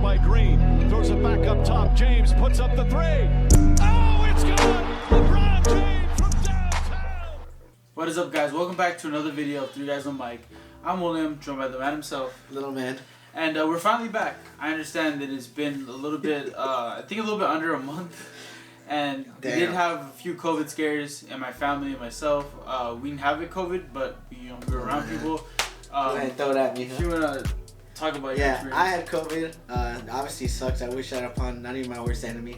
by Green. Throws it back up top. James puts up the three. Oh, it's good! LeBron James from downtown. What is up, guys? Welcome back to another video of 3 Guys on Mic. I'm William, joined by the man himself. Little man. And we're finally back. I understand that it's been a little bit, I think a little bit under a month. And we did have a few COVID scares in my family and myself. We didn't have it COVID, but we were around people. Go ahead, throw it at me. If you want to talk about your experience. I had COVID. Obviously sucks. I wish that upon not even my worst enemy.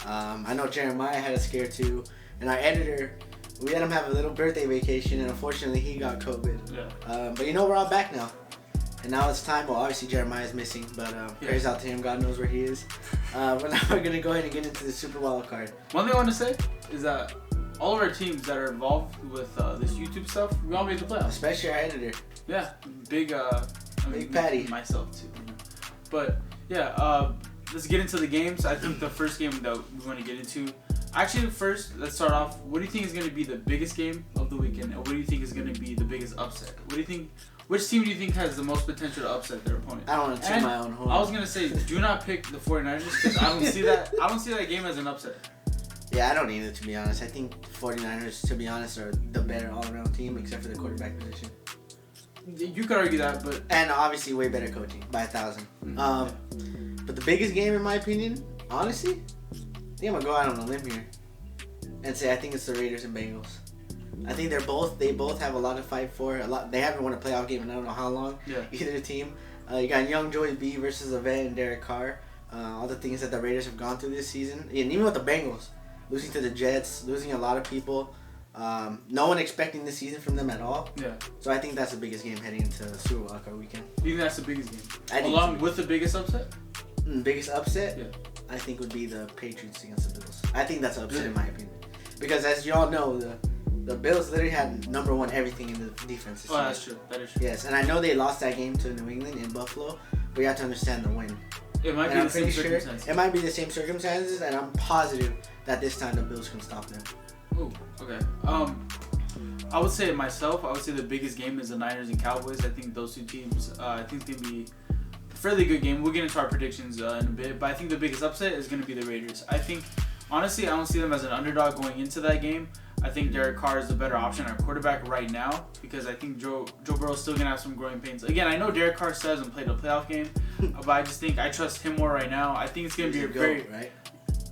I know Jeremiah had a scare too. And our editor, we let him have a little birthday vacation, and unfortunately he got COVID. Yeah. But we're all back now. And now it's time. Well, obviously Jeremiah's missing, but prayers out to him. God knows where he is. But now we're going to go ahead and get into the Super Wildcard. One thing I want to say is that all of our teams that are involved with this YouTube stuff, we all made the playoffs. Especially our editor. Yeah, big Patty. Myself too. But yeah, let's get into the games. I think the first game that we want to get into. Actually, first, let's start off. What do you think is going to be the biggest game of the weekend, and what do you think is going to be the biggest upset? What do you think? Which team do you think has the most potential to upset their opponent? I don't want to toot my own horn. I was gonna say, do not pick the 49ers because I don't see that. I don't see that game as an upset. Yeah, I don't either, to be honest. I think 49ers, to be honest, are the better all-around team, except for the quarterback position. You could argue that, but... And obviously way better coaching, by 1,000. Mm-hmm. But the biggest game, in my opinion, honestly, I think I'm going to go out on a limb here and say I think it's the Raiders and Bengals. I think they both have a lot to fight for. They haven't won a playoff game in I don't know how long, either team. You got young Joey B versus a vet and Derek Carr. All the things that the Raiders have gone through this season. And even with the Bengals, losing to the Jets, losing a lot of people. No one expecting this season from them at all. Yeah. So I think that's the biggest game heading into the Super Wildcard weekend. You think that's the biggest game? Along with the biggest upset? Biggest upset? Yeah. I think would be the Patriots against the Bills. I think that's an upset in my opinion. Because as you all know, the Bills literally had number one everything in the defense. Oh, that's true. That is true. Yes, and I know they lost that game to New England in Buffalo, but you have to understand the win. It might be the same circumstances. It might be the same circumstances, and I'm positive that this time the Bills can stop them. Oh, okay. I would say myself, I would say the biggest game is the Niners and Cowboys. I think those two teams, I think they'd be a fairly good game. We'll get into our predictions in a bit, but I think the biggest upset is going to be the Raiders. I think, honestly, I don't see them as an underdog going into that game. I think Derek Carr is the better option at quarterback right now because I think Joe Burrow is still going to have some growing pains. Again, I know Derek Carr still hasn't played a playoff game, but I just think I trust him more right now. I think it's going to be right?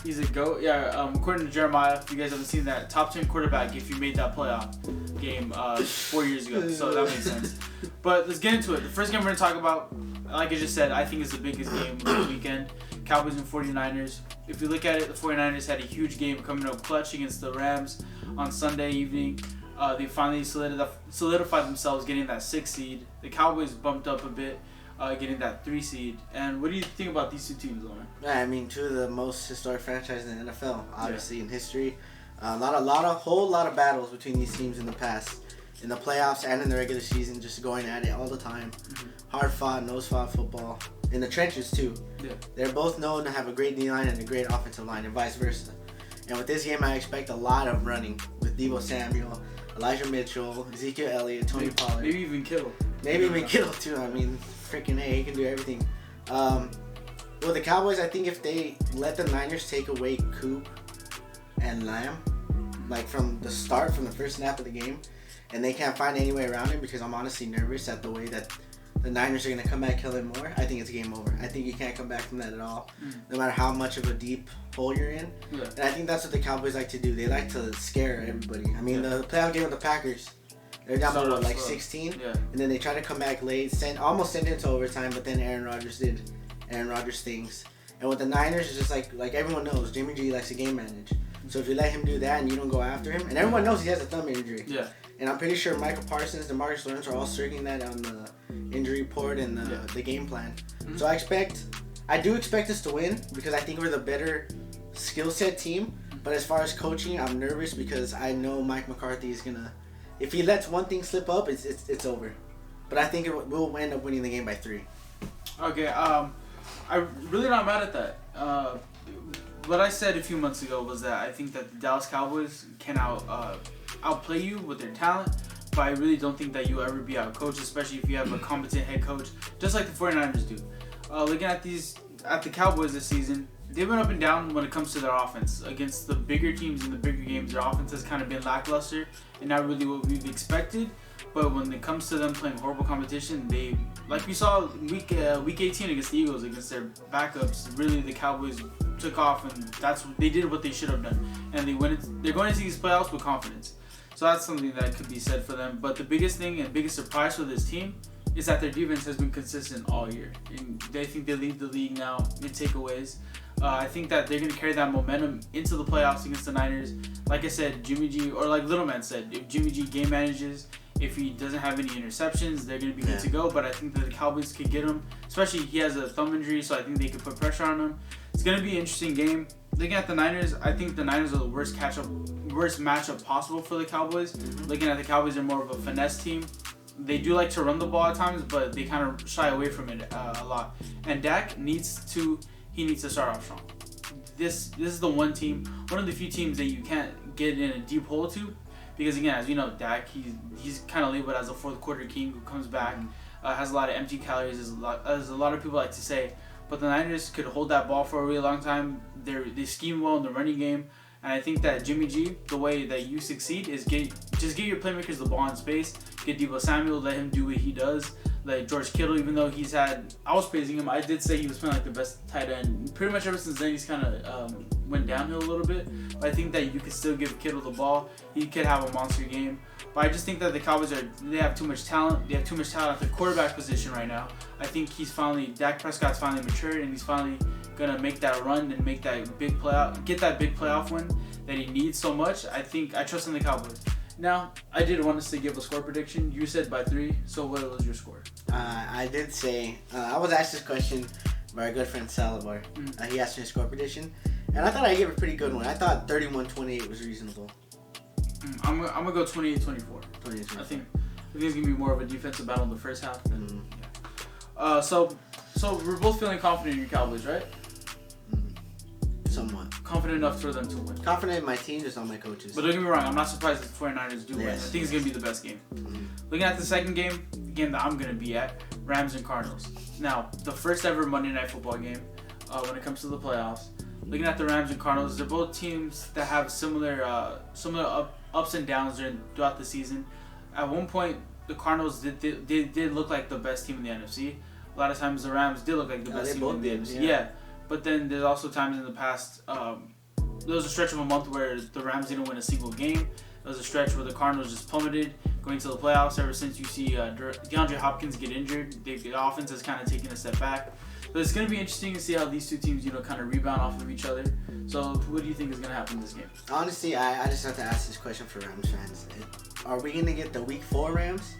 He's a GOAT. Yeah, according to Jeremiah, if you guys haven't seen that, top 10 quarterback if you made that playoff game 4 years ago. So that makes sense. But let's get into it. The first game we're going to talk about, like I just said, I think is the biggest game of the weekend. Cowboys and 49ers. If you look at it, the 49ers had a huge game coming up clutch against the Rams on Sunday evening. They finally solidified themselves getting that 6th seed. The Cowboys bumped up a bit, getting that 3 seed. And what do you think about these two teams, Lauren? Yeah, I mean, two of the most historic franchises in the NFL, obviously, in history. Whole lot of battles between these teams in the past, in the playoffs and in the regular season, just going at it all the time. Mm-hmm. Hard-fought, nose-fought football. In the trenches, too. Yeah. They're both known to have a great D-line and a great offensive line, and vice versa. And with this game, I expect a lot of running with Deebo Samuel, Elijah Mitchell, Ezekiel Elliott, Tony Pollard. Maybe even Kittle. Kittle, too. I mean, freaking A, he can do everything. With the Cowboys, I think if they let the Niners take away Coop and Lamb, like from the start, from the first snap of the game, and they can't find any way around it because I'm honestly nervous at the way that the Niners are going to come back killing more, I think it's game over. I think you can't come back from that at all, no matter how much of a deep hole you're in. Yeah. And I think that's what the Cowboys like to do. They like to scare everybody. I mean, the playoff game with the Packers, they're down by like 16, and then they try to come back late, almost send it into overtime, but then Aaron Rodgers did Aaron Rodgers things. And with the Niners, it's just like everyone knows, Jimmy G likes to game manage. So if you let him do that and you don't go after him, and everyone knows he has a thumb injury. Yeah. And I'm pretty sure Michael Parsons and Demarcus Lawrence are all circling that on the injury report and the game plan. Mm-hmm. So I do expect us to win because I think we're the better skill set team. But as far as coaching, I'm nervous because I know Mike McCarthy is gonna, if he lets one thing slip up, it's over. But I think we'll end up winning the game by 3. Okay. I'm really not mad at that. What I said a few months ago was that I think that the Dallas Cowboys can outplay you with their talent, but I really don't think that you'll ever be outcoached, especially if you have a competent head coach, just like the 49ers do. Looking at these at the Cowboys this season, they've been up and down when it comes to their offense. Against the bigger teams in the bigger games, their offense has kind of been lackluster and not really what we've expected. But when it comes to them playing horrible competition, they, like we saw week 18 against the Eagles, against their backups, really the Cowboys took off, and they did what they should have done. And they're going into these playoffs with confidence. So that's something that could be said for them. But the biggest thing and biggest surprise for this team is that their defense has been consistent all year. And they think they lead the league now in takeaways. I think that they're going to carry that momentum into the playoffs against the Niners. Like I said, Jimmy G, or like Little Man said, if Jimmy G game manages, if he doesn't have any interceptions, they're going to be good to go. But I think that the Cowboys could get him, especially he has a thumb injury, so I think they could put pressure on him. It's going to be an interesting game. Looking at the Niners, I think the Niners are the worst matchup possible for the Cowboys. Mm-hmm. Looking at the Cowboys, they're more of a finesse team. They do like to run the ball at times, but they kind of shy away from it a lot. And Dak needs to start off strong. This is the one of the few teams that you can't get in a deep hole to, because again, as you know, Dak he's kind of labeled as a fourth quarter king who comes back, has a lot of empty calories, as a lot of people like to say. But the Niners could hold that ball for a really long time. They scheme well in the running game. And I think that Jimmy G, the way that you succeed is get your playmakers the ball in space. Get Deebo Samuel, let him do what he does. Like George Kittle, even though I was praising him. I did say he was playing like the best tight end. Pretty much ever since then, he's kind of went downhill a little bit. But I think that you could still give Kittle the ball. He could have a monster game. But I just think that the Cowboys they have too much talent. They have too much talent at the quarterback position right now. I think Dak Prescott's finally matured, and he's finally gonna make that run and make that big get that big playoff win that he needs so much. I trust in the Cowboys. Now, I did want us to give a score prediction. You said by 3, so what was your score? I did say, I was asked this question by our good friend Salazar. He asked me a score prediction, and I thought I gave a pretty good one. I thought 31-28 was reasonable. I'm gonna go 28-24. 28-24. I think it's gonna be more of a defensive battle in the first half. So we're both feeling confident in your Cowboys, right? Somewhat. Confident enough for them to win. Confident in my team, just not my coaches. But don't get me wrong, I'm not surprised if the 49ers do win. I think it's going to be the best game. Looking at the second game, the game that I'm going to be at, Rams and Cardinals. Now, the first ever Monday Night Football game when it comes to the playoffs. Looking at the Rams and Cardinals, they're both teams that have similar ups and downs throughout the season. At one point, the Cardinals did look like the best team in the NFC. A lot of times, the Rams did look like the best team in the NFC. Yeah. But then there's also times in the past, there was a stretch of a month where the Rams didn't win a single game. There was a stretch where the Cardinals just plummeted going to the playoffs. Ever since you see DeAndre Hopkins get injured, the offense has kind of taken a step back. So it's going to be interesting to see how these two teams, kind of rebound off of each other. So what do you think is going to happen in this game? Honestly, I just have to ask this question for Rams fans. Are we going to get the Week 4 Rams,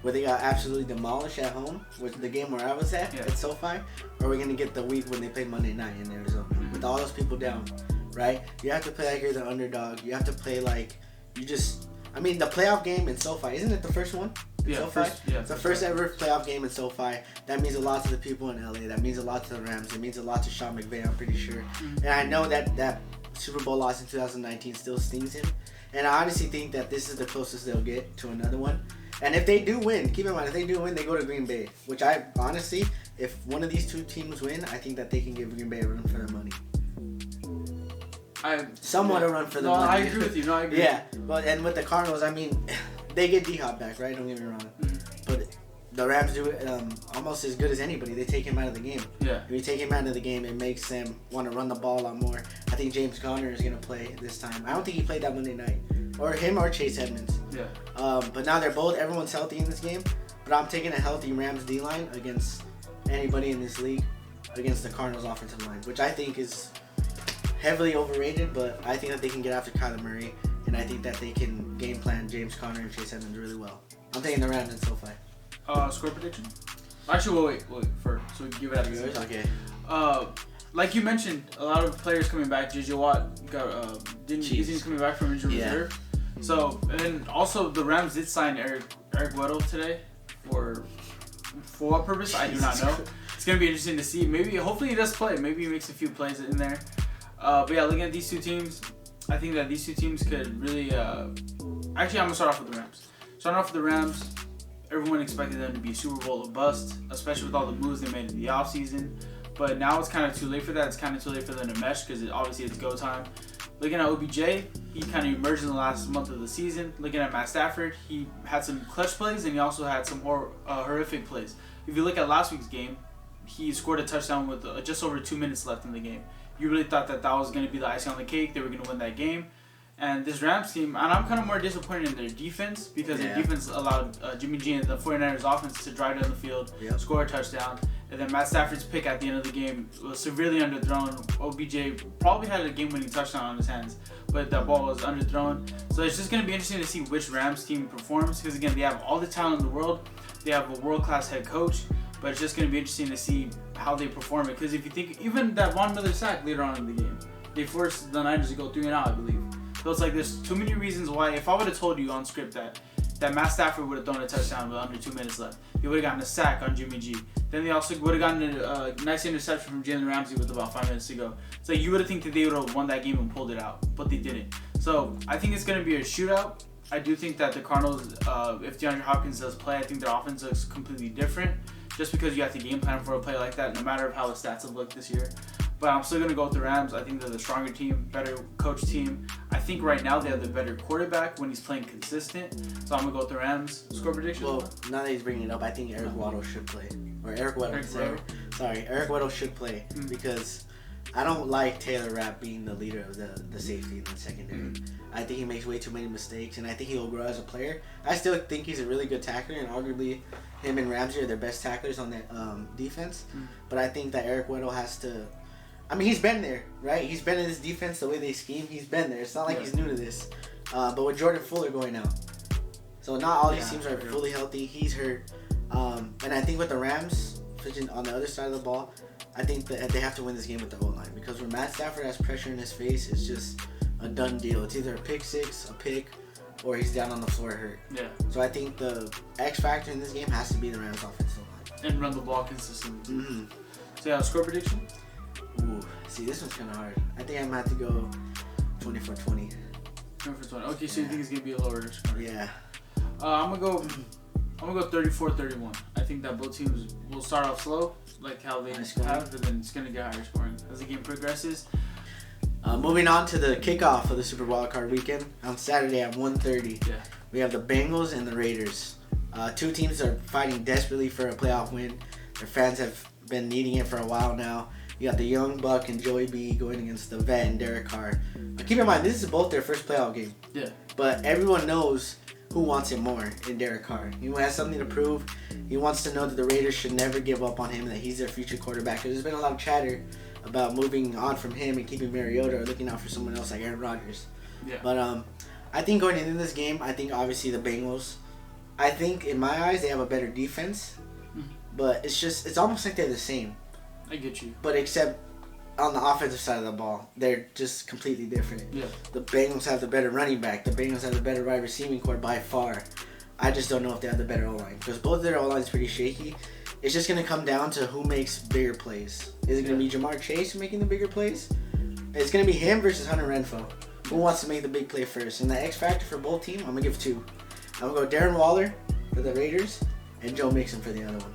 where they got absolutely demolished at home, with the game where I was at SoFi, or are we going to get the week when they play Monday night in Arizona, with all those people down, right? You have to play like you're the underdog. You have to play like the playoff game in SoFi, isn't it the first one? SoFi? It's the first ever playoff game in SoFi. That means a lot to the people in LA. That means a lot to the Rams. It means a lot to Sean McVay, I'm pretty sure. And I know that Super Bowl loss in 2019 still stings him. And I honestly think that this is the closest they'll get to another one. And if they do win, keep in mind, if they do win, they go to Green Bay. Which I honestly, if one of these two teams win, I think that they can give Green Bay a run for their money. A run for the money. I agree with you. I agree. Yeah, but and with the Cardinals, they get D-Hop back, right? Don't get me wrong. But the Rams do it almost as good as anybody. They take him out of the game. Yeah. If you take him out of the game, it makes them want to run the ball a lot more. I think James Conner is going to play this time. I don't think he played that Monday night. Or him or Chase Edmonds. Yeah. But now everyone's healthy in this game. But I'm taking a healthy Rams D-line against anybody in this league, against the Cardinals offensive line, which I think is heavily overrated, but I think that they can get after Kyler Murray, and I think that they can game plan James Conner and Chase Edmonds really well. I'm taking the Rams in SoFi. Score prediction? Actually, wait, so we can give it at the same time. Okay. Like you mentioned, a lot of players coming back. JJ Watt he's coming back from injury reserve. So, and then also the Rams did sign Eric Weddle today for what purpose? I do not know. It's gonna be interesting to see. Hopefully he does play. Maybe he makes a few plays in there. But yeah, looking at these two teams, I think that these two teams could really. Actually, I'm gonna start off with the Rams. Starting off with the Rams, everyone expected them to be Super Bowl or bust, especially with all the moves they made in the offseason. But now it's kind of too late for that. It's kind of too late for them to mesh because obviously it's go time. Looking at OBJ, he kind of emerged in the last month of the season. Looking at Matt Stafford, he had some clutch plays and he also had some horrific plays. If you look at last week's game, he scored a touchdown with just over 2 minutes left in the game. You really thought that was going to be the icing on the cake. They were going to win that game. And this Rams team, and I'm kind of more disappointed in their defense because their defense allowed Jimmy G and the 49ers offense to drive down the field, score a touchdown. And then Matt Stafford's pick at the end of the game was severely underthrown. OBJ probably had a game-winning touchdown on his hands, but that ball was underthrown. So it's just going to be interesting to see which Rams team performs because, again, they have all the talent in the world. They have a world-class head coach, but it's just going to be interesting to see how they perform it. Because if you think, even that Von Miller sack later on in the game, they forced the Niners to go 3-and-out, I believe. So it's like there's too many reasons why. If I would have told you on script that Matt Stafford would have thrown a touchdown with under 2 minutes left, he would have gotten a sack on Jimmy G. Then they also would have gotten a nice interception from Jalen Ramsey with about 5 minutes to go. So you would have think that they would have won that game and pulled it out, but they didn't. So I think it's going to be a shootout. I do think that the Cardinals, if DeAndre Hopkins does play, I think their offense looks completely different. Just because you have to game plan for a play like that, no matter how the stats have looked this year. But I'm still going to go with the Rams. I think they're the stronger team, better coach team. I think right now they have the better quarterback when he's playing consistent. So I'm going to go with the Rams. Score prediction? Well, now that he's bringing it up, I think Eric Weddle should play. Or Eric Weddle. Sorry, Eric Weddle should play because I don't like Taylor Rapp being the leader of the safety in the secondary. I think he makes way too many mistakes, and I think he'll grow as a player. I still think he's a really good tackler, and arguably him and Ramsey are their best tacklers on that defense. But I think that Eric Weddle has to... I mean, he's been there, right? He's been in this defense, the way they scheme. He's been there. It's not like he's new to this. But with Jordan Fuller going out. So not all these teams are fully healthy. He's hurt. And I think with the Rams, on the other side of the ball, I think that they have to win this game with the O-line. Because when Matt Stafford has pressure in his face, it's just a done deal. It's either a pick six, a pick, or he's down on the floor hurt. Yeah. So I think the X factor in this game has to be the Rams offensive line. And run the ball consistently. So yeah, score prediction? Ooh, see, this one's kind of hard. I think I might have to go 24-20. 24-20. Okay, so you think it's gonna be a lower score? Yeah. I'm gonna go 34-31. I think that both teams will start off slow, like how they have, and then it's gonna get higher scoring as the game progresses. Moving on to the kickoff of the Super Wildcard weekend on Saturday at 1:30. Yeah. We have the Bengals and the Raiders. Two teams are fighting desperately for a playoff win. Their fans have been needing it for a while now. You got the young Buck and Joey B going against the vet and Derek Carr. Keep in mind, this is both their first playoff game. Yeah. But everyone knows who wants it more in Derek Carr. He has something to prove. He wants to know that the Raiders should never give up on him, that he's their future quarterback. There's been a lot of chatter about moving on from him and keeping Mariota or looking out for someone else like Aaron Rodgers. Yeah. But I think going into this game, I think obviously the Bengals, I think in my eyes they have a better defense. But it's almost like they're the same. I get you. But except on the offensive side of the ball, they're just completely different. Yeah. The Bengals have the better running back. The Bengals have the better wide receiving core by far. I just don't know if they have the better O-line because both of their O-lines pretty shaky. It's just going to come down to who makes bigger plays. Is it going to be Jamar Chase making the bigger plays? It's going to be him versus Hunter Renfrow. Who wants to make the big play first? And the X factor for both teams, I'm going to give two. I'm going to go Darren Waller for the Raiders and Joe Mixon for the other one.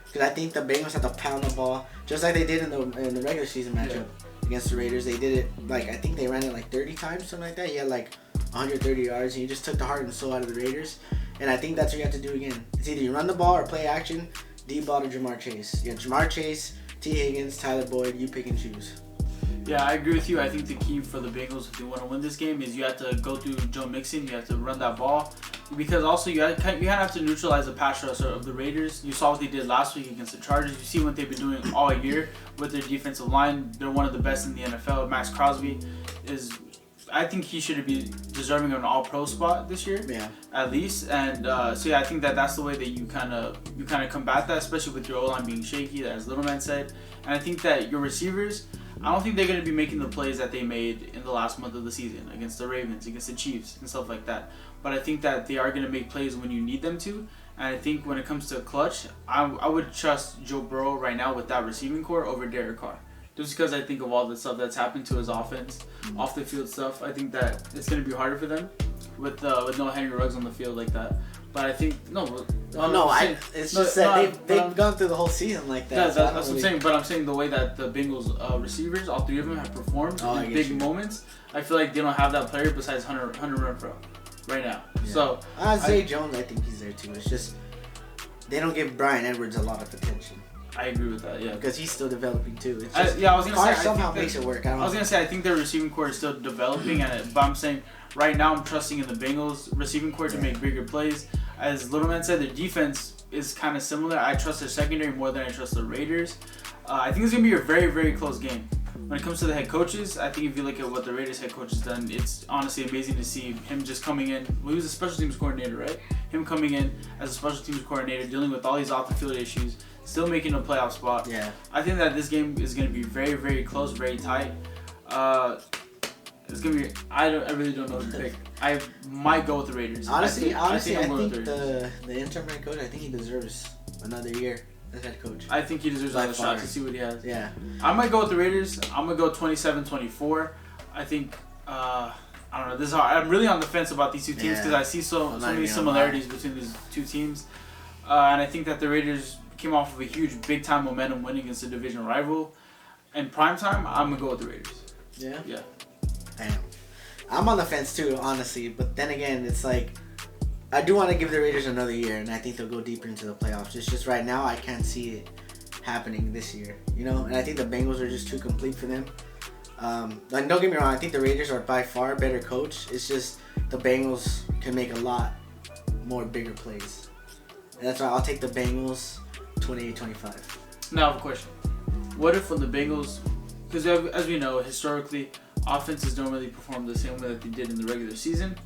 Because I think the Bengals have to pound the ball just like they did in the regular season matchup against the Raiders. They did it I think they ran it like 30 times, something like that. He had like 130 yards and he just took the heart and soul out of the Raiders. And I think that's what you have to do again. It's either you run the ball or play action, deep ball to Jamar Chase. You have Jamar Chase, T. Higgins, Tyler Boyd, you pick and choose. Yeah, I agree with you. I think the key for the Bengals if they want to win this game is you have to go through Joe Mixon. You have to run that ball. Because also you have to neutralize the pass rush of the Raiders. You saw what they did last week against the Chargers. You see what they've been doing all year with their defensive line. They're one of the best in the NFL. Max Crosby I think he should be deserving of an All-Pro spot this year, at least. And so yeah, I think that's the way that you kind of combat that, especially with your O-line being shaky, as Little Man said. And I think that your receivers, I don't think they're going to be making the plays that they made in the last month of the season against the Ravens, against the Chiefs, and stuff like that. But I think that they are going to make plays when you need them to. And I think when it comes to clutch, I would trust Joe Burrow right now with that receiving core over Derek Carr. Just because I think of all the stuff that's happened to his offense, off the field stuff, I think that it's going to be harder for them with no Henry Ruggs on the field like that. But I think, Oh no, it's just that they've gone through the whole season like that. Yeah, so that's what I'm saying. But I'm saying the way that the Bengals receivers, all three of them, have performed in big moments. I feel like they don't have that player besides Hunter Renfrow right now. Yeah. So Zay Jones, I think he's there too. It's just they don't give Bryan Edwards a lot of attention. I agree with that, yeah. Because he's still developing too. It's just, I was gonna say somehow makes it work. I was gonna say I think their receiving core is still developing, but I'm saying right now I'm trusting in the Bengals receiving core to make bigger plays. As Little Man said, their defense is kind of similar. I trust their secondary more than I trust the Raiders. I think it's gonna be a very, very close game. When it comes to the head coaches, I think if you look at what the Raiders head coach has done, it's honestly amazing to see him just coming in. Well, he was a special teams coordinator, right? Him coming in as a special teams coordinator, dealing with all these off the field issues, still making a playoff spot. Yeah. I think that this game is going to be very, very close, very tight. It's gonna be. I really don't know who to pick. I might go with the Raiders. Honestly, I think the interim head coach, I think he deserves another year as head coach. I think he deserves another shot to see what he has. Yeah. I might go with the Raiders. I'm gonna go 27-24. I think. I don't know. This is hard. I'm really on the fence about these two teams because I see so many similarities between these two teams, and I think that the Raiders came off of a huge, big-time momentum win against a division rival. In primetime, I'm gonna go with the Raiders. Yeah. Yeah. Damn. I'm on the fence too, honestly. But then again, it's like I do want to give the Raiders another year, and I think they'll go deeper into the playoffs. It's just right now I can't see it happening this year, you know. And I think the Bengals are just too complete for them. Like, don't get me wrong, I think the Raiders are by far a better coach. It's just the Bengals can make a lot more bigger plays. And that's why I'll take the Bengals 28-25. Now I have a question. What if when the Bengals, because as we know, historically, offenses don't really perform the same way that they did in the regular season.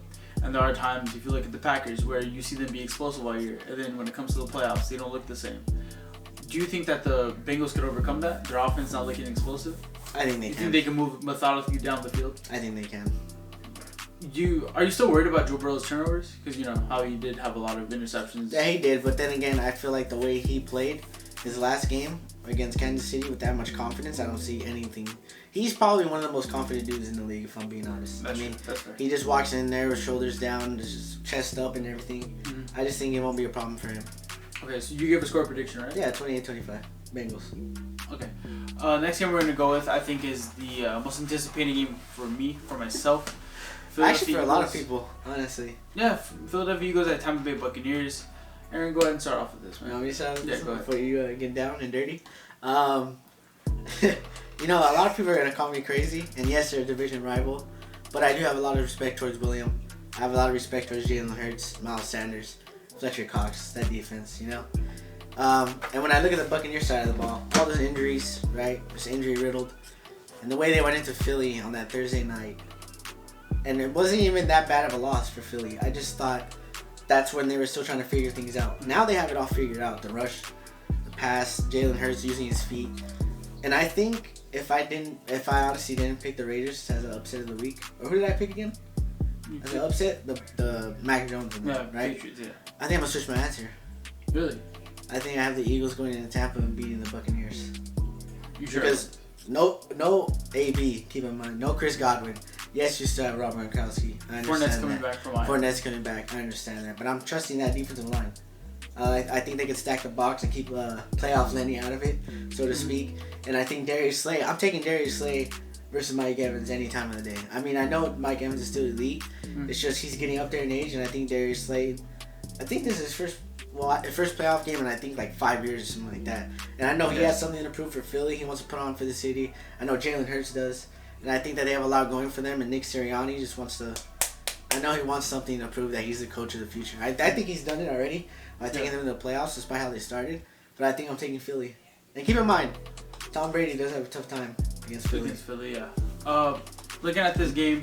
And there are times, if you look at the Packers, where you see them be explosive all year, and then when it comes to the playoffs, they don't look the same. Do you think that the Bengals could overcome that? Their offense not looking explosive? I think they can. You think they can move methodically down the field? I think they can. Are you still worried about Joe Burrow's turnovers? Because you know how he did have a lot of interceptions. Yeah, he did. But then again, I feel like the way he played his last game against Kansas City with that much confidence, I don't see anything. He's probably one of the most confident dudes in the league, if I'm being honest. That's fair. He just walks in there with shoulders down, just chest up and everything. Mm-hmm. I just think it won't be a problem for him. Okay, so you give a score prediction, right? Yeah, 28-25. Bengals. Okay. Next game we're going to go with, I think, is the most anticipated game for myself. Actually, for a lot of people, honestly. Yeah, Philadelphia Eagles at Tampa Bay Buccaneers. Aaron, go ahead and start off with this, man. You want me to start with this go ahead. before you get down and dirty? You know, a lot of people are going to call me crazy, and yes, they're a division rival, but I do have a lot of respect towards William. I have a lot of respect towards Jalen Hurts, Miles Sanders, Fletcher Cox, that defense, you know? And when I look at the Buccaneers side of the ball, all those injuries, right? Just injury riddled. And the way they went into Philly on that Thursday night, and it wasn't even that bad of a loss for Philly. I just thought that's when they were still trying to figure things out. Now they have it all figured out. The rush, the pass, Jalen Hurts using his feet. And I think if I honestly didn't pick the Raiders as an upset of the week, or who did I pick again? As an upset? The Mac Jones, right? Patriots, yeah. I think I'm going to switch my answer. Really? I think I have the Eagles going into Tampa and beating the Buccaneers. You sure? Because no AB, keep in mind. No Chris Godwin. Yes, you still have Rob Gronkowski. I understand Fournette's coming back from Iowa. Fournette's coming back. I understand that. But I'm trusting that defensive line. I think they can stack the box and keep playoff Lenny out of it, so to speak. And I think Darius Slay, I'm taking Darius Slay versus Mike Evans any time of the day. I mean, I know Mike Evans is still elite. It's just he's getting up there in age, and I think Darius Slay, I think this is his first playoff game in I think like 5 years or something like that. And I know he has something to prove for Philly. He wants to put on for the city. I know Jalen Hurts does. And I think that they have a lot going for them, and Nick Sirianni just wants to... I know he wants something to prove that he's the coach of the future. I think he's done it already by taking them in the playoffs, despite how they started. But I think I'm taking Philly. And keep in mind, Tom Brady does have a tough time against Philly. Against Philly, yeah. Looking at this game,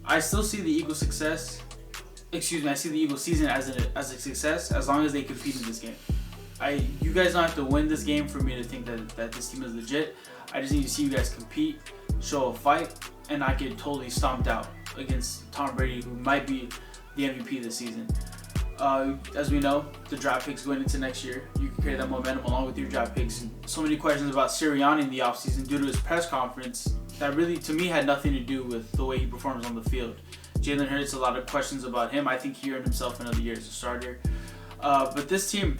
I still see the Eagles' success. Excuse me, I see the Eagles' season as a success as long as they compete in this game. You guys don't have to win this game for me to think that this team is legit. I just need to see you guys compete, show a fight, and I get totally stomped out against Tom Brady, who might be the MVP this season. As we know, the draft picks going into next year, you can carry that momentum along with your draft picks. So many questions about Sirianni in the offseason due to his press conference that really, to me, had nothing to do with the way he performs on the field. Jalen Hurts, a lot of questions about him. I think he earned himself another year as a starter. But this team,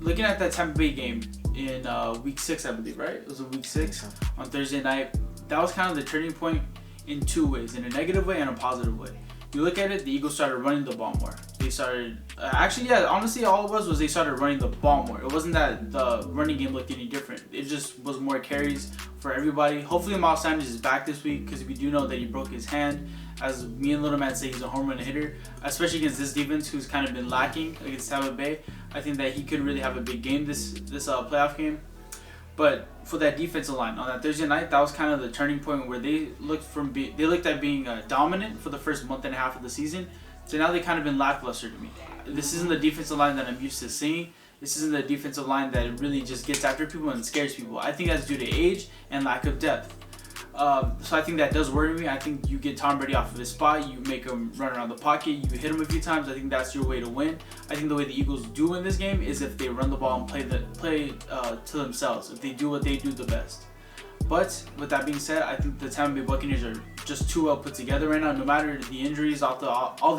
looking at that Tampa Bay game in week 6, I believe, right? It was in week 6 on Thursday night. That was kind of the turning point in 2 ways, in a negative way and a positive way. You look at it, the Eagles started running the ball more. They started, honestly, all it was they started running the ball more. It wasn't that the running game looked any different. It just was more carries for everybody. Hopefully, Miles Sanders is back this week because we do know that he broke his hand. As me and Little Man say, he's a home run hitter, especially against this defense who's kind of been lacking against Tampa Bay. I think that he could really have a big game this playoff game. But for that defensive line on that Thursday night, that was kind of the turning point where they looked at being dominant for the first month and a half of the season. So now they kind of been lackluster to me. This isn't the defensive line that I'm used to seeing. This isn't the defensive line that really just gets after people and scares people. I think that's due to age and lack of depth. So I think that does worry me. I think you get Tom Brady off of his spot, you make him run around the pocket, you hit him a few times. I think that's your way to win. I think the way the Eagles do win this game is if they run the ball and play to themselves. If they do what they do the best. But with that being said, I think the Tampa Bay Buccaneers are just too well put together right now. No matter the injuries, all the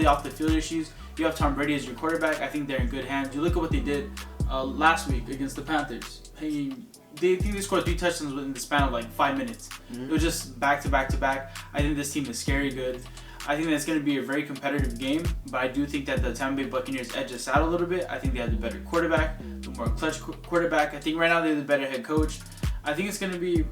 off the field issues, you have Tom Brady as your quarterback. I think they're in good hands. You look at what they did last week against the Panthers. They scored 3 touchdowns within the span of like 5 minutes. Mm-hmm. It was just back to back to back. I think this team is scary good. I think that's going to be a very competitive game, but I do think that the Tampa Bay Buccaneers edge us out a little bit. I think they have the better quarterback, the more clutch quarterback. I think right now they're the better head coach. I think it's going to be,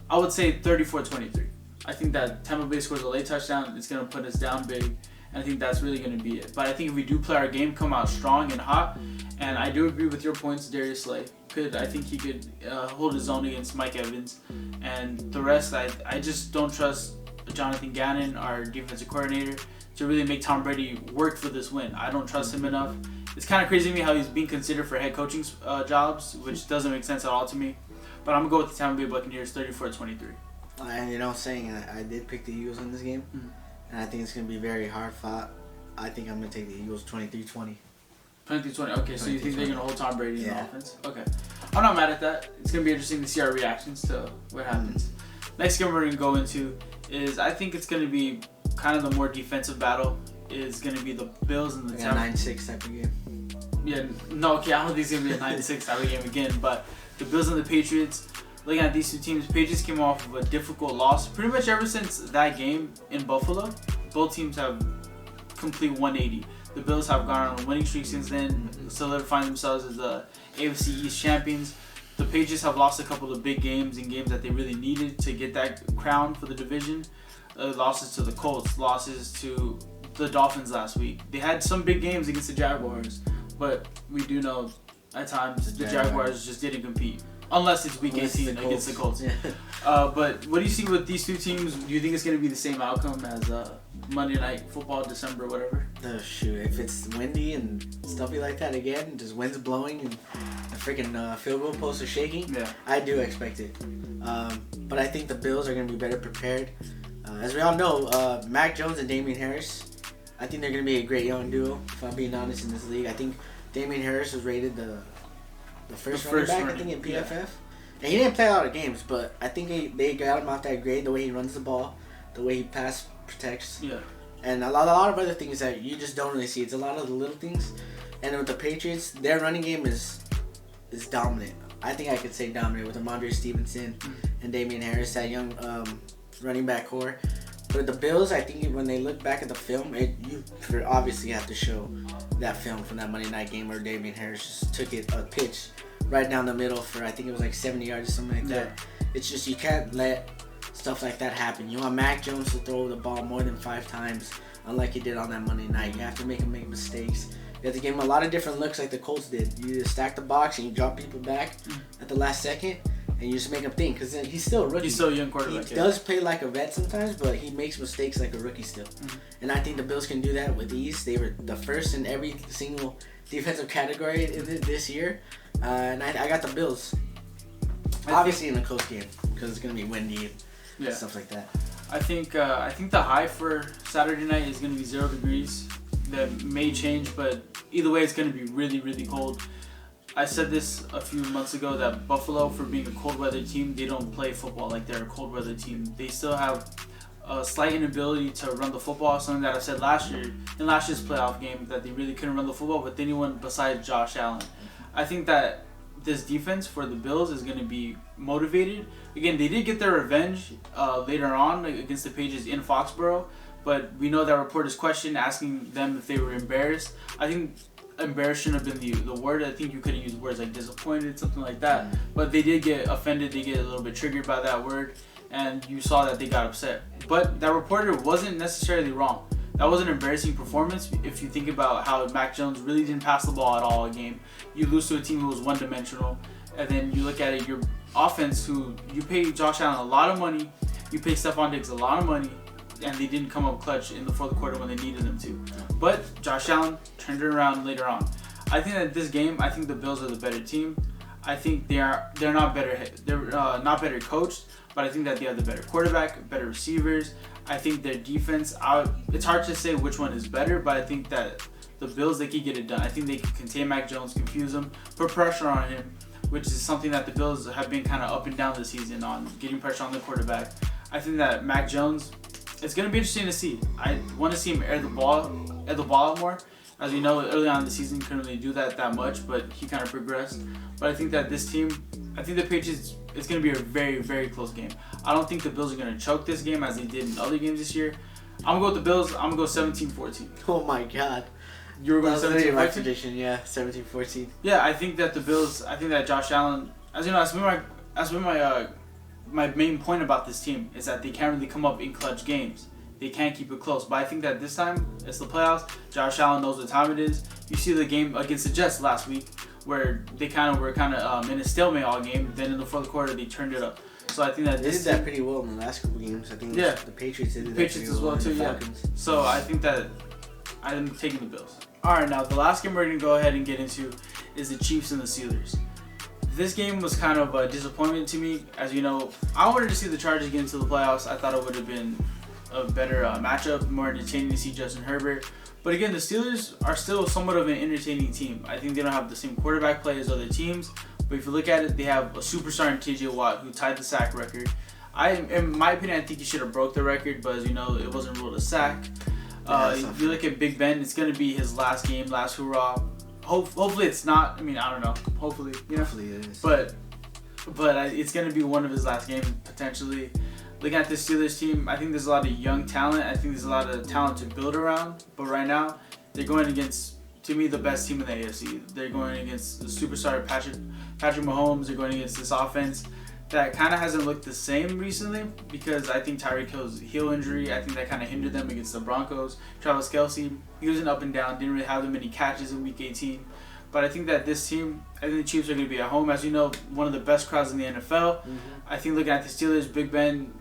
I would say 34-23. I think that Tampa Bay scores a late touchdown. It's going to put us down big. And I think that's really going to be it. But I think if we do play our game, come out strong and hot, and I do agree with your points, Darius Slay. I think he could hold his own against Mike Evans. And the rest, I just don't trust Jonathan Gannon, our defensive coordinator, to really make Tom Brady work for this win. I don't trust him enough. It's kind of crazy to me how he's being considered for head coaching jobs, which doesn't make sense at all to me. But I'm going to go with the Tampa Bay Buccaneers 34-23. And saying I did pick the Eagles in this game. Mm-hmm. And I think it's going to be very hard fought. I think I'm going to take the Eagles 23-20. 23-20. Okay, so you think they're going to hold Tom Brady in the offense? Okay. I'm not mad at that. It's going to be interesting to see our reactions to what happens. Next game we're going to go into is, I think it's going to be kind of the more defensive battle. Is going to be the Bills and the Tampa. 9-6 type of game. Yeah, no, okay, I don't think it's going to be a 9-6 type of game again. But the Bills and the Patriots, looking at these two teams, Patriots came off of a difficult loss. Pretty much ever since that game in Buffalo, both teams have complete 180. The Bills have gone on a winning streak since then, solidifying themselves as the AFC East champions. The Patriots have lost a couple of big games and games that they really needed to get that crown for the division. Losses to the Colts, losses to the Dolphins last week. They had some big games against the Jaguars, but we do know at times the Jaguars just didn't compete. Unless it's week 18 against the Colts. Yeah. But what do you see with these two teams? Do you think it's going to be the same outcome as Monday Night Football, December, whatever? Shoot, if it's windy and stuffy like that again, just wind's blowing and the freaking field goal posts are shaking, I do expect it. But I think the Bills are going to be better prepared. As we all know, Mac Jones and Damian Harris, I think they're going to be a great young duo, if I'm being honest, in this league. I think Damian Harris was rated the first running back, I think, in PFF. Yeah. And he didn't play a lot of games, but I think they got him off that grade, the way he runs the ball, the way he pass protects. Yeah. And a lot of other things that you just don't really see. It's a lot of the little things. And with the Patriots, their running game is dominant. I think I could say dominant with Ramondre Stevenson and Damian Harris, that young running back core. But the Bills, I think when they look back at the film, you obviously have to show that film from that Monday night game where Damian Harris just took a pitch right down the middle for, I think it was like 70 yards or something like that. It's just, you can't let stuff like that happen. You want Mac Jones to throw the ball more than 5 times, unlike he did on that Monday night. You have to make him make mistakes. You have to give him a lot of different looks like the Colts did. You just stack the box and you drop people back at the last second. And you just make him think, because he's still a rookie. He's still a young quarterback. He does play like a vet sometimes, but he makes mistakes like a rookie still. And I think the Bills can do that with ease. They were the first in every single defensive category this year. And I got the Bills. Obviously in a close game, because it's going to be windy and stuff like that. I think the high for Saturday night is going to be 0 degrees. That may change, but either way, it's going to be really, really cold. I said this a few months ago that Buffalo, for being a cold weather team, they don't play football like they're a cold weather team. They still have a slight inability to run the football, something that I said last year in last year's playoff game, that they really couldn't run the football with anyone besides Josh Allen. I think that this defense for the Bills is going to be motivated. Again, they did get their revenge later on against the Patriots in Foxborough, but we know that reporters questioned, asking them if they were embarrassed. I think embarrassed shouldn't have been the word. I think you could have used words like disappointed, something like that. But they did get offended. They get a little bit triggered by that word, and you saw that they got upset. But that reporter wasn't necessarily wrong. That was an embarrassing performance if you think about how Mac Jones really didn't pass the ball at all a game. You lose to a team who was one-dimensional, and then you look at it, your offense, who you pay Josh Allen a lot of money, you pay Stephon Diggs a lot of money, and they didn't come up clutch in the fourth quarter when they needed them to. But Josh Allen turned it around later on. I think that this game, I think the Bills are the better team. I think they're not better coached, but I think that they have the better quarterback, better receivers. I think their defense, it's hard to say which one is better, but I think that the Bills, they can get it done. I think they can contain Mac Jones, confuse him, put pressure on him, which is something that the Bills have been kind of up and down this season on, getting pressure on the quarterback. I think that Mac Jones, it's going to be interesting to see. I want to see him air the ball out more. As we know, early on in the season, couldn't really do that much, but he kind of progressed. But I think that this team, I think the Patriots, it's going to be a very, very close game. I don't think the Bills are going to choke this game as they did in other games this year. I'm going to go with the Bills. I'm going to go 17-14. Oh my God. You were going 17-14? My prediction, yeah, 17-14. Yeah, I think that the Bills, I think that Josh Allen, as you know, that's been my main point about this team, is that they can't really come up in clutch games. They can't keep it close. But I think that this time, it's the playoffs. Josh Allen knows what time it is. You see the game against the Jets last week, where they were in a stalemate all game. Then in the fourth quarter, they turned it up. So I think that they did that pretty well in the last couple games. I think the Patriots did that pretty as well too. Yeah. So I think that I'm taking the Bills. All right, now the last game we're gonna go ahead and get into is the Chiefs and the Steelers. This game was kind of a disappointment to me. As you know, I wanted to see the Chargers get into the playoffs. I thought it would have been a better matchup, more entertaining to see Justin Herbert. But again, the Steelers are still somewhat of an entertaining team. I think they don't have the same quarterback play as other teams, but if you look at it, they have a superstar in TJ Watt who tied the sack record. In my opinion, I think he should have broke the record, but as you know, it wasn't ruled a sack. If you look at Big Ben, it's going to be his last game, last hurrah. Hopefully it's not. I mean, I don't know. Hopefully, Hopefully it is. But it's going to be one of his last games, potentially. Looking at this Steelers team, I think there's a lot of young talent. I think there's a lot of talent to build around. But right now, they're going against, to me, the best team in the AFC. They're going against the superstar Patrick Mahomes. They're going against this offense that kind of hasn't looked the same recently, because I think Tyreek Hill's heel injury, I think that kind of hindered them against the Broncos. Travis Kelce, he was an up and down, didn't really have that many catches in Week 18. But I think that this team, I think the Chiefs are going to be at home. As you know, one of the best crowds in the NFL. Mm-hmm. I think looking at the Steelers, Big Ben,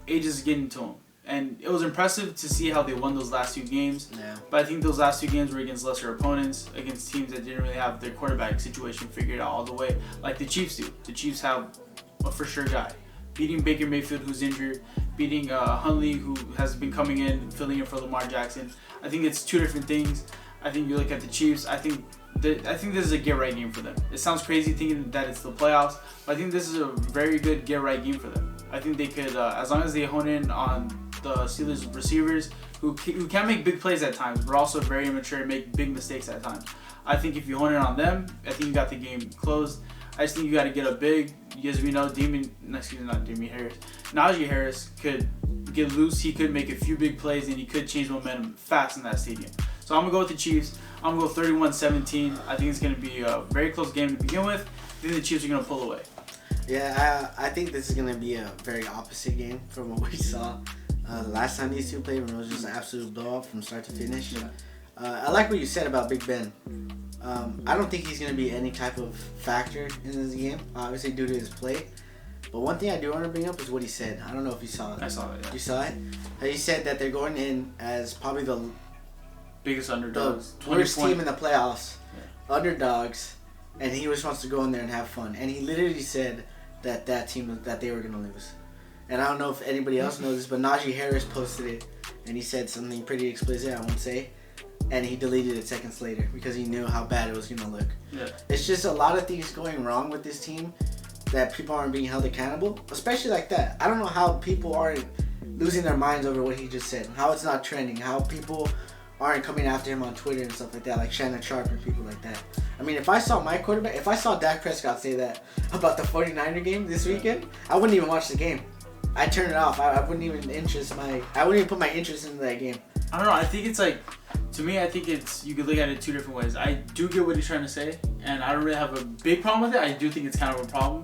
age is getting to him. And it was impressive to see how they won those last two games. Yeah. But I think those last two games were against lesser opponents, against teams that didn't really have their quarterback situation figured out all the way, like the Chiefs do. The Chiefs have a for sure guy. Beating Baker Mayfield, who's injured, beating Huntley, who has been coming in, filling in for Lamar Jackson. I think it's two different things. I think you look at the Chiefs, I think this is a get-right game for them. It sounds crazy thinking that it's the playoffs, but I think this is a very good get-right game for them. I think they could, as long as they hone in on the Steelers receivers, who can make big plays at times, but also very immature and make big mistakes at times. I think if you hone in on them, I think you got the game closed. I just think you got to get a big, as we know, Najee Harris could get loose. He could make a few big plays, and he could change momentum fast in that stadium. So I'm going to go with the Chiefs. I'm going to go 31-17. I think it's going to be a very close game to begin with. I think the Chiefs are going to pull away. Yeah, I think this is going to be a very opposite game from what we saw the last time these two played, when it was just an absolute blowout from start to finish. Yeah. I like what you said about Big Ben. I don't think he's going to be any type of factor in this game, obviously due to his play. But one thing I do want to bring up is what he said. I don't know if you saw it. I saw it, yeah. You saw it? He said that they're going in as probably the biggest underdogs. The worst team in the playoffs. Yeah. Underdogs. And he just wants to go in there and have fun. And he literally said that team, that they were going to lose. And I don't know if anybody else knows this, but Najee Harris posted it. And he said something pretty explicit, I won't say. And he deleted it seconds later because he knew how bad it was going to look. Yeah. It's just a lot of things going wrong with this team that people aren't being held accountable, especially like that. I don't know how people aren't losing their minds over what he just said. How it's not trending. How people aren't coming after him on Twitter and stuff like that, like Shannon Sharp and people like that. I mean, if I saw my quarterback, if I saw Dak Prescott say that about the 49er game this weekend, I wouldn't even watch the game. I'd turn it off. I wouldn't even put my interest into that game. I don't know. I think it's like, to me, I think it's, you could look at it two different ways. I do get what he's trying to say, and I don't really have a big problem with it. I do think it's kind of a problem,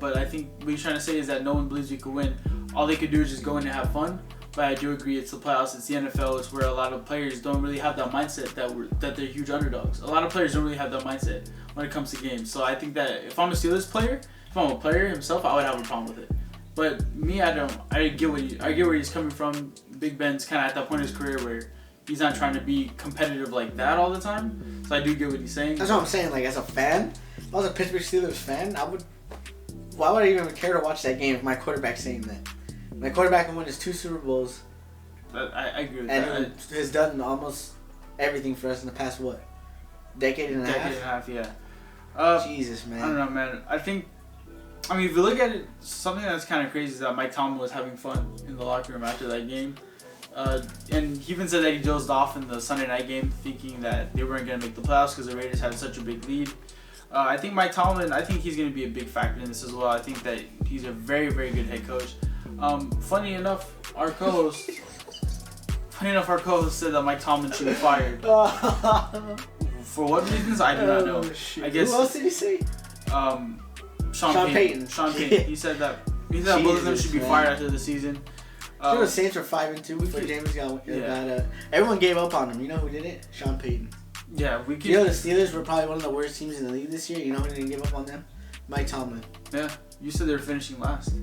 but I think what he's trying to say is that no one believes we could win. All they could do is just go in and have fun. But I do agree, it's the playoffs, it's the NFL, it's where a lot of players don't really have that mindset that they're huge underdogs. A lot of players don't really have that mindset when it comes to games. So I think that if I'm a Steelers player, if I'm a player himself, I would have a problem with it. But me, I don't. I get where he's coming from. Big Ben's kind of at that point in his career where he's not trying to be competitive like that all the time. So I do get what he's saying. That's what I'm saying. Like, as a fan, if I was a Pittsburgh Steelers fan, why would I even care to watch that game if my quarterback's saying that? My quarterback won his 2 Super Bowls. I agree with and that. And has done almost everything for us in the past, what? Decade and a half, yeah. Jesus, man. I don't know, man. I mean, if you look at it, something that's kind of crazy is that Mike Tomlin was having fun in the locker room after that game. And he even said that he dozed off in the Sunday night game thinking that they weren't going to make the playoffs because the Raiders had such a big lead. I think Mike Tomlin, I think he's going to be a big factor in this as well. I think that he's a very, very good head coach. Funny enough, our co-host said that Mike Tomlin should be fired. For what reasons, I do not know. Shit. I guess. Who else did he say? Sean Payton. Sean Payton. He said that both of them should be fired after the season. The Saints were 5-2 before James got everyone gave up on him. You know who did it? Sean Payton. Yeah, we could. You know the Steelers were probably one of the worst teams in the league this year. You know who didn't give up on them? Mike Tomlin. Yeah, you said they were finishing last.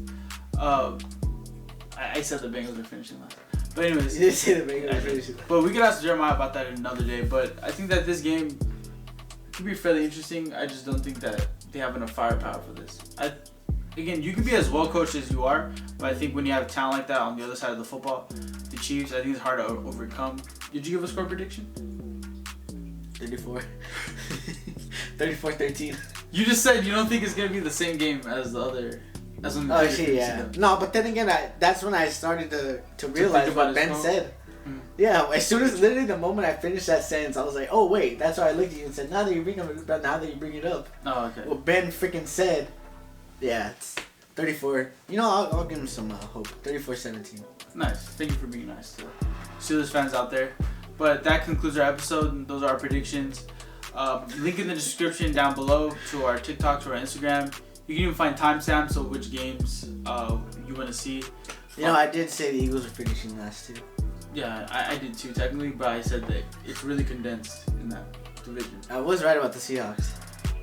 I said the Bengals were finishing last. But anyways, you did say the Bengals were finishing last. But we could ask Jeremiah about that another day. But I think that this game could be fairly interesting. I just don't think that they have enough firepower for this. Again, you can be as well coached as you are, but I think when you have talent like that on the other side of the football, the Chiefs, I think it's hard to overcome. Did you give a score prediction? 34. 34-13. You just said you don't think it's gonna be the same game as the other. Oh shit, yeah. No, but then again, that's when I started to realize what Ben said. Mm-hmm. Yeah, as soon as literally the moment I finished that sentence, I was like, oh wait, that's why I looked at you and said, now that you bring it up. Oh, okay. What Ben freaking said. Yeah, it's 34. You know, I'll give him some hope. 34-17. Nice. Thank you for being nice to Steelers fans out there. But that concludes our episode, and those are our predictions. Link in the description down below to our TikTok, to our Instagram. You can even find timestamps of which games you want to see. You know, I did say the Eagles are finishing last too. Yeah, I did too technically, but I said that it's really condensed in that division. I was right about the Seahawks.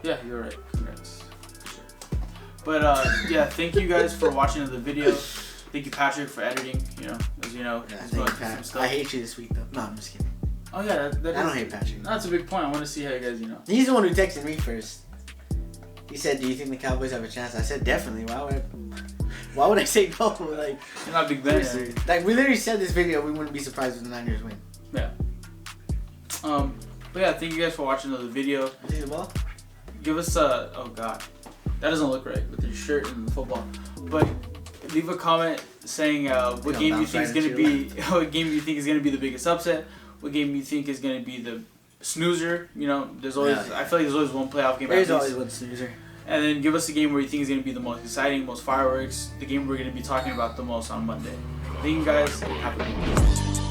Yeah, you're right. Congrats. For sure. But yeah, thank you guys for watching the video. Thank you, Patrick, for editing. You know, as you know, yeah, thank you, Pat. I hate you this week though. No, I'm just kidding. Oh yeah, I don't hate Patrick. That's a big point. I want to see how you guys, you know. He's the one who texted me first. He said, "Do you think the Cowboys have a chance?" I said, "Definitely." Why would I say no? Like, you're not a big Ben. Like, we literally said this video, we wouldn't be surprised if the Niners win. Yeah. But yeah, thank you guys for watching the video. See the ball? Give us a. Oh god, that doesn't look right with your shirt and the football. But leave a comment saying what game you think is gonna be. What game you think is gonna be the biggest upset? What game you think is gonna be the snoozer? You know, there's always. I feel like there's always one playoff game. There's always one snoozer. And then give us a game where you think is going to be the most exciting, most fireworks, the game we're going to be talking about the most on Monday. Thank you guys. Have a good week.